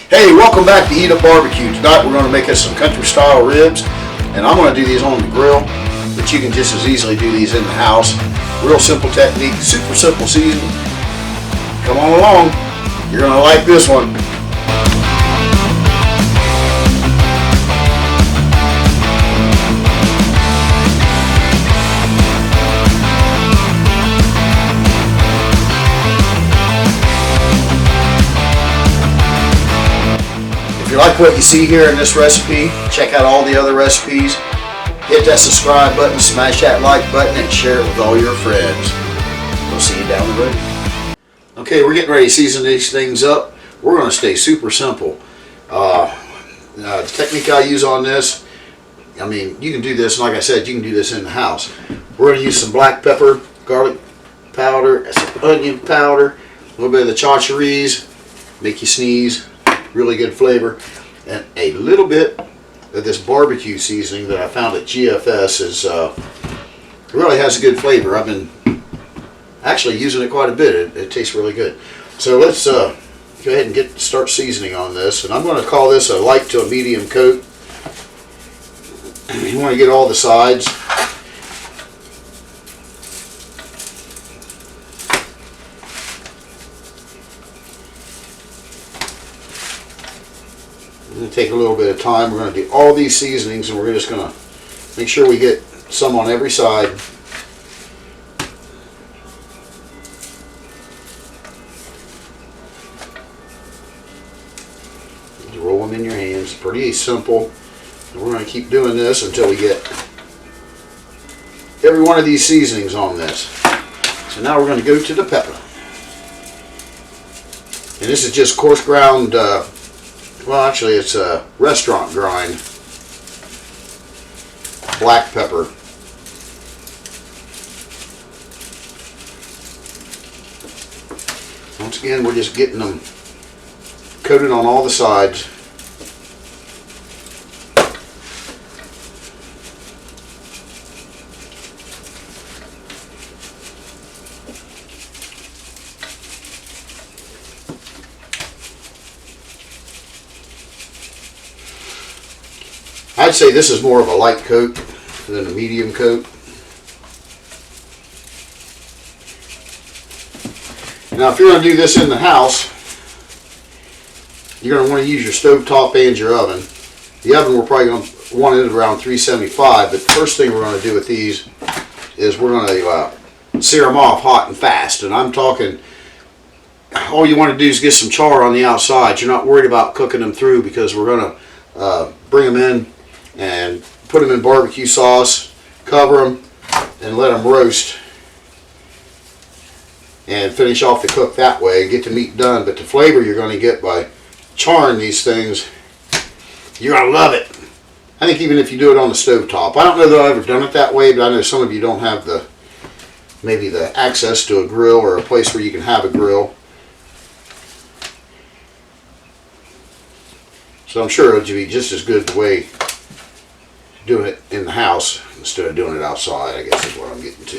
Hey, welcome back to Eat Up Barbecue. Tonight we're going to make us some country style ribs, and I'm going to do these on the grill, but you can just as easily do these in the house. Real simple technique, super simple seasoning. Come on along, you're going to like this one. If you like what you see here in this recipe, check out all the other recipes. Hit that subscribe button, smash that like button, and share it with all your friends. We'll see you down the road. Okay, we're getting ready to season these things up. We're going to stay super simple. The technique I use on this, I mean, you can do this, like I said, you can do this in the house. We're going to use some black pepper, garlic powder, some onion powder, a little bit of the chacharees, make you sneeze. Really good flavor, and a little bit of this barbecue seasoning that I found at GFS really has a good flavor. I've been actually using it quite a bit. It tastes really good. So let's go ahead and start seasoning on this, and I'm going to call this a light to a medium coat. You want to get all the sides. It's going to take a little bit of time. We're going to do all these seasonings, and we're just going to make sure we get some on every side. You roll them in your hands. Pretty simple. And we're going to keep doing this until we get every one of these seasonings on this. So now we're going to go to the pepper. And this is just coarse ground. Well, actually, it's a restaurant grind black pepper. Once again, we're just getting them coated on all the sides. I'd say this is more of a light coat than a medium coat. Now, if you're going to do this in the house, you're going to want to use your stovetop and your oven. The oven we're probably going to want it around 375, but the first thing we're going to do with these is we're going to sear them off hot and fast. And I'm talking, all you want to do is get some char on the outside. You're not worried about cooking them through, because we're going to bring them in and put them in barbecue sauce, cover them, and let them roast, and finish off the cook that way and get the meat done. But the flavor you're going to get by charring these things, you're going to love it. I think even if you do it on the stovetop. I don't know that I've ever done it that way, but I know some of you don't have maybe the access to a grill or a place where you can have a grill. So I'm sure it would be just as good the way doing it in the house instead of doing it outside, I guess is what I'm getting to.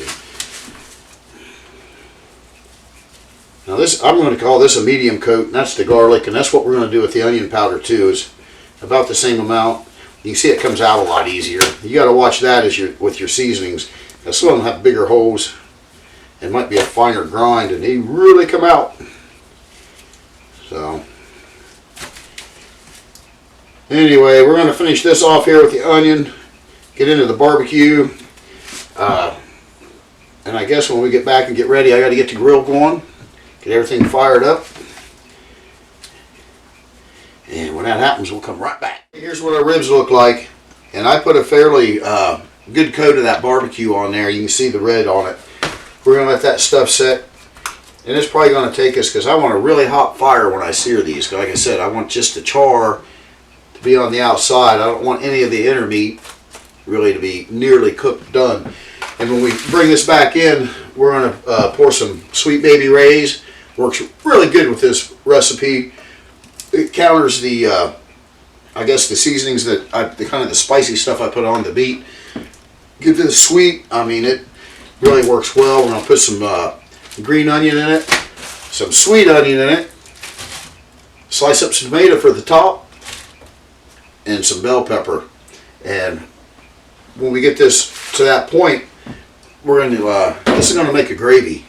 Now this, I'm going to call this a medium coat, and that's the garlic, and that's what we're going to do with the onion powder too, is about the same amount. You can see it comes out a lot easier. You got to watch that as with your seasonings, because some of them have bigger holes and might be a finer grind, and they really come out. So anyway, we're going to finish this off here with the onion, get into the barbecue, and I guess when we get back and get ready, I got to get the grill going, get everything fired up, and when that happens, we'll come right back. Here's what our ribs look like, and I put a fairly good coat of that barbecue on there. You can see the red on it. We're going to let that stuff set, and it's probably going to take us, because I want a really hot fire when I sear these. Like I said, I want just the char to be on the outside. I don't want any of the inner meat really to be nearly cooked done. And when we bring this back in, we're going to pour some Sweet Baby Ray's. Works really good with this recipe. It counters the I guess the seasonings that the kind of the spicy stuff I put on the meat. Give it a sweet. I mean, it really works well. We're going to put some green onion in it, some sweet onion in it, Slice up some tomato for the top and some bell pepper. And when we get this to that point, we're going to, this is going to make a gravy.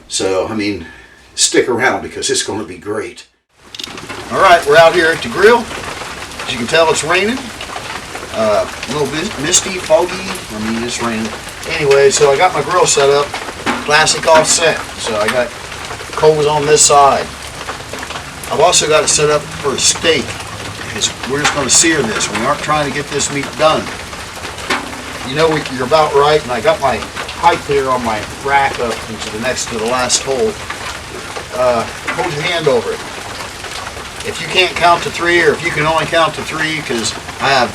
So, I mean, stick around because it's going to be great. All right, we're out here at the grill. As you can tell, it's raining. A little bit misty, foggy. I mean, it's raining. Anyway, so I got my grill set up, classic offset. So I got coals on this side. I've also got it set up for a steak. We're just going to sear this. We aren't trying to get this meat done. You know, you're about right, and I got my height there on my rack up into the next to the last hole. Hold your hand over it. If you can't count to 3, or if you can only count to 3, because I've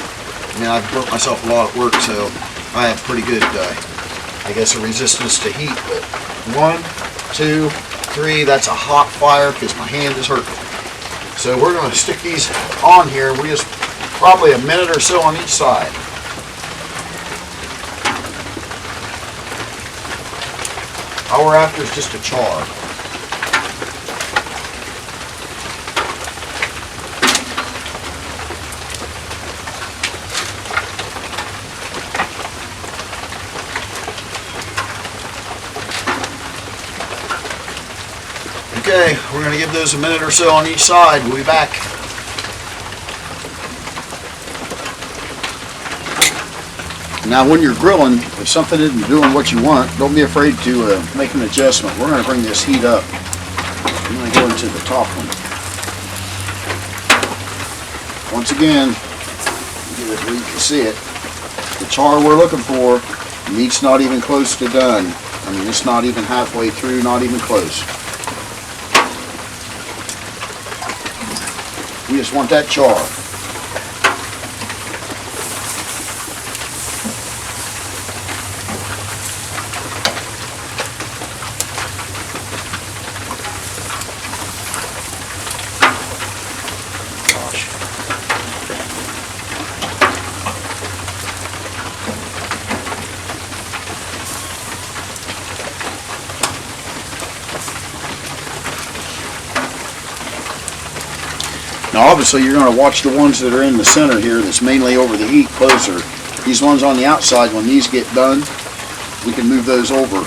worked myself a lot at work, so I have pretty good, I guess, a resistance to heat. But 1, 2, 3, that's a hot fire because my hand is hurting. So we're going to stick these on here, and we just probably a minute or so on each side. All we're after is just a char. Okay, we're going to give those a minute or so on each side. We'll be back. Now when you're grilling, if something isn't doing what you want, don't be afraid to make an adjustment. We're going to bring this heat up. I'm going to go into the top one. Once again, get it where you can see it. The char we're looking for, the meat's not even close to done. I mean, it's not even halfway through, not even close. We just want that char. Gosh. Now obviously you're going to watch the ones that are in the center here that's mainly over the heat closer. These ones on the outside, when these get done, we can move those over.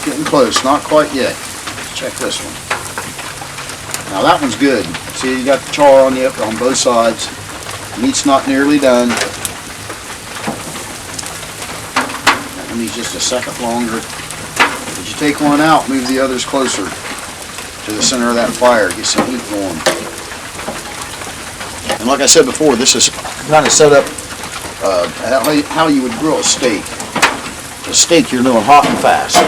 Getting close, not quite yet. Let's check this one. Now that one's good. See, you got the char on both sides. Meat's not nearly done. Needs just a second longer. As you take one out, move the others closer to the center of that fire. Get some heat going. And like I said before, this is kind of set up how you would grill a steak. A steak you're doing hot and fast.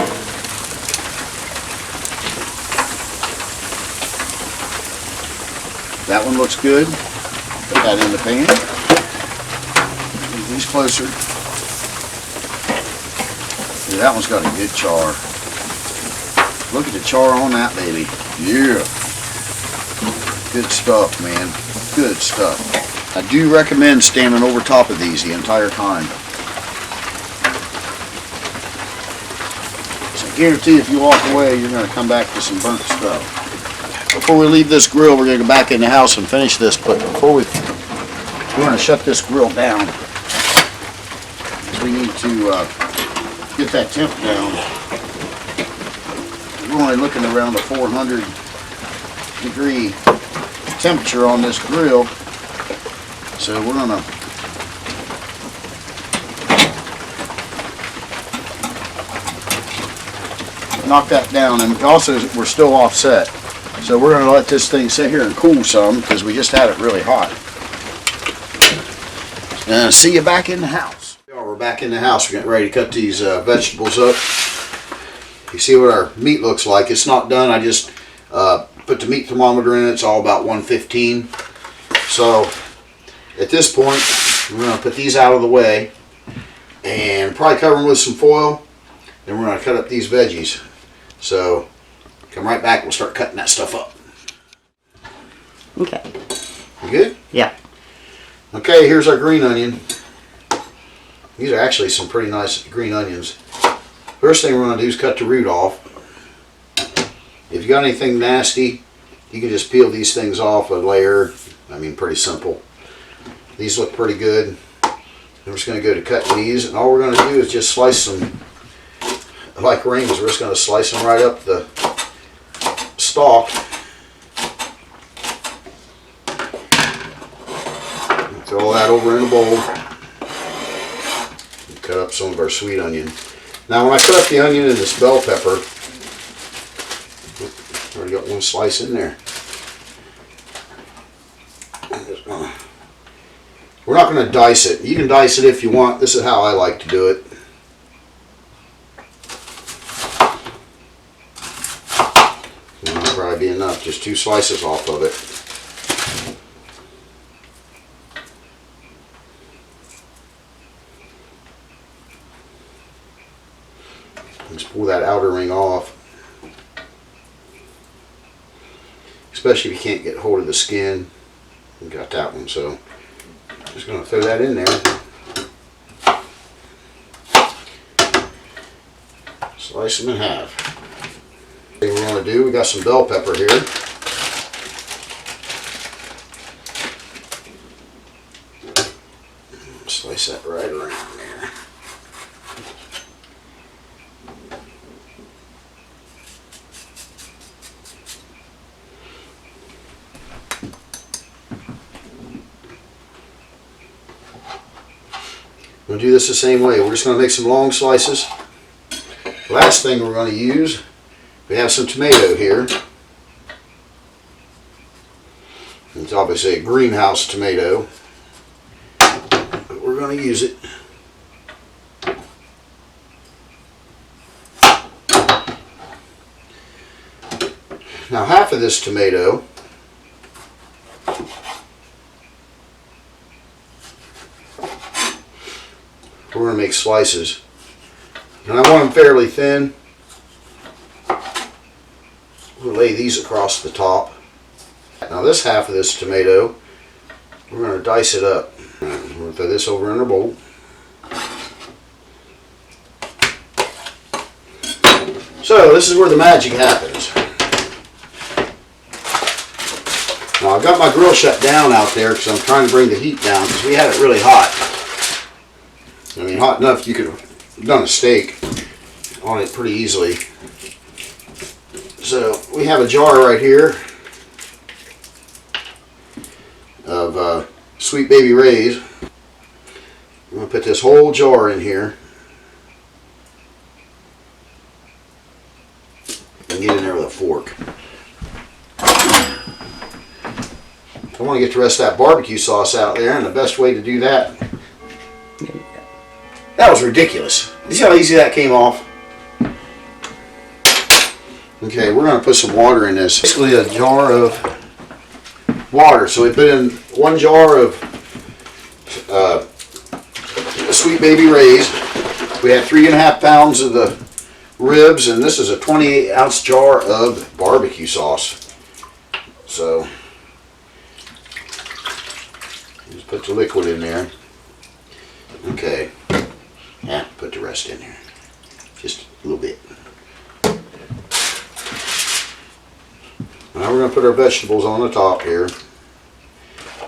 That one looks good. Put that in the pan. Move these closer. That one's got a good char. Look at the char on that baby. Yeah. Good stuff, man. Good stuff. I do recommend standing over top of these the entire time. So I guarantee if you walk away, you're going to come back to some burnt stuff. Before we leave this grill, we're going to go back in the house and finish this. But before we're going to shut this grill down. We need to get that temp down. We're only looking around a 400 degree temperature on this grill, so we're gonna knock that down. And also we're still offset, so we're gonna let this thing sit here and cool some because we just had it really hot. See you back in the house. We're back in the house. We're getting ready to cut these vegetables up. You see what our meat looks like. It's not done. I just put the meat thermometer in. It's all about 115. So at this point, we're going to put these out of the way and probably cover them with some foil. Then we're going to cut up these veggies. So come right back. We'll start cutting that stuff up. Okay. You good? Yeah. Okay, here's our green onion. These are actually some pretty nice green onions. First thing we're going to do is cut the root off. If you got anything nasty, you can just peel these things off a layer. I mean, pretty simple. These look pretty good. We're just going to go to cutting these, and all we're going to do is just slice them like rings. We're just going to slice them right up the stalk. Throw that over in a bowl. And cut up some of our sweet onion. Now when I cut up the onion and this bell pepper, already got one slice in there. We're not going to dice it. You can dice it if you want. This is how I like to do it. That'll probably be enough. Just 2 slices off of it. Just pull that outer ring off. Especially if you can't get hold of the skin. We got that one, so just going to throw that in there. Slice them in half. Thing we're going to do, we got some bell pepper here. Slice that right around there. We'll do this the same way. We're just going to make some long slices. Last thing we're going to use, we have some tomato here. It's obviously a greenhouse tomato, but we're going to use it. Now half of this tomato we're going to make slices, and I want them fairly thin. We'll lay these across the top. Now this half of this tomato, we're going to dice it up. We're going to throw this over in our bowl. So this is where the magic happens. Now I've got my grill shut down out there because I'm trying to bring the heat down because we had it really hot. I mean, hot enough you could have done a steak on it pretty easily. So we have a jar right here of Sweet Baby Ray's. I'm going to put this whole jar in here and get in there with a fork. I want to get the rest of that barbecue sauce out there, and the best way to do that. That was ridiculous. You see how easy that came off? Okay, we're going to put some water in this. Basically a jar of water. So we put in 1 jar of Sweet Baby Ray's. We have 3.5 pounds of the ribs, and this is a 28-ounce jar of barbecue sauce. So just put the liquid in there. Okay. Yeah, put the rest in there. Just a little bit. Now we're going to put our vegetables on the top here.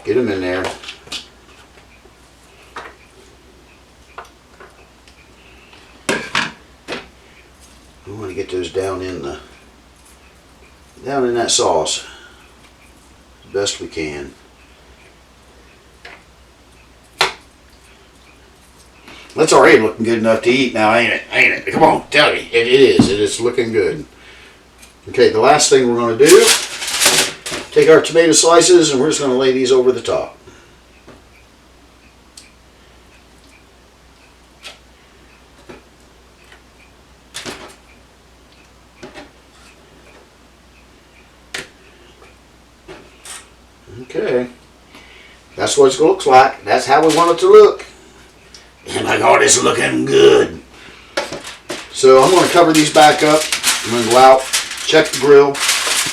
Get them in there. We want to get those down in that sauce as best we can. That's already looking good enough to eat now, ain't it? Ain't it? Come on, tell me. It is. It is looking good. Okay, the last thing we're going to do, take our tomato slices and we're just going to lay these over the top. Okay. That's what it looks like. That's how we want it to look. And my God, it's looking good. So I'm going to cover these back up. I'm going to go out, check the grill.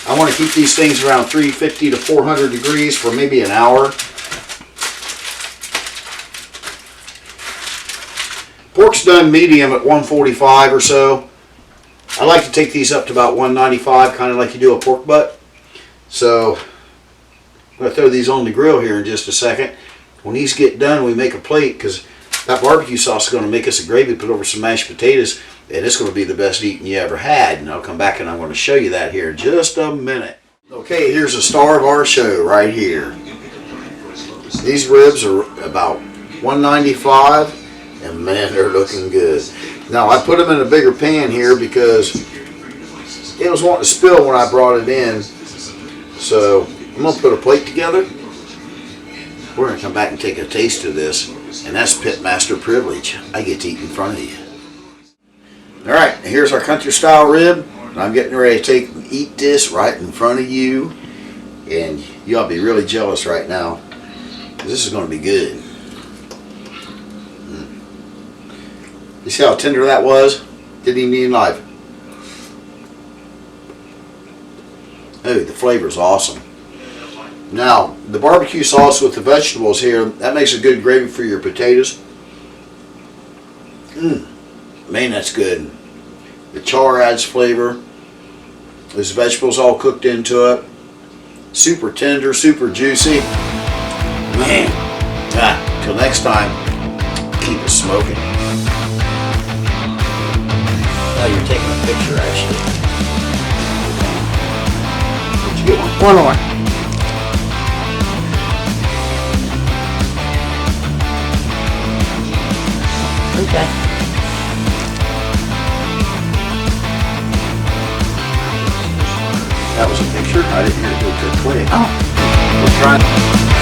I want to keep these things around 350 to 400 degrees for maybe an hour. pork's done medium at 145 or so. I like to take these up to about 195, kind of like you do a pork butt. So I'm going to throw these on the grill here in just a second. When these get done, we make a plate, because that barbecue sauce is going to make us a gravy, put over some mashed potatoes, and it's going to be the best eating you ever had. And I'll come back and I'm going to show you that here in just a minute. Okay, here's the star of our show right here. These ribs are about 195, and man, they're looking good. Now, I put them in a bigger pan here because it was wanting to spill when I brought it in. So I'm going to put a plate together. We're going to come back and take a taste of this, and that's pitmaster privilege. I get to eat in front of you. All right, here's our country style rib. I'm getting ready to eat this right in front of you, and you ought to be really jealous right now, because this is going to be good. You see how tender that was? Didn't even need a knife. Oh, the flavor's awesome. Now, the barbecue sauce with the vegetables here, that makes a good gravy for your potatoes. Man, that's good. The char adds flavor. Those vegetables all cooked into it. Super tender, super juicy. Man, till next time, keep it smoking. Now you're taking a picture, actually. Did you get one? One more. Okay. That was a picture? I didn't hear it go to a click. Oh. We're trying.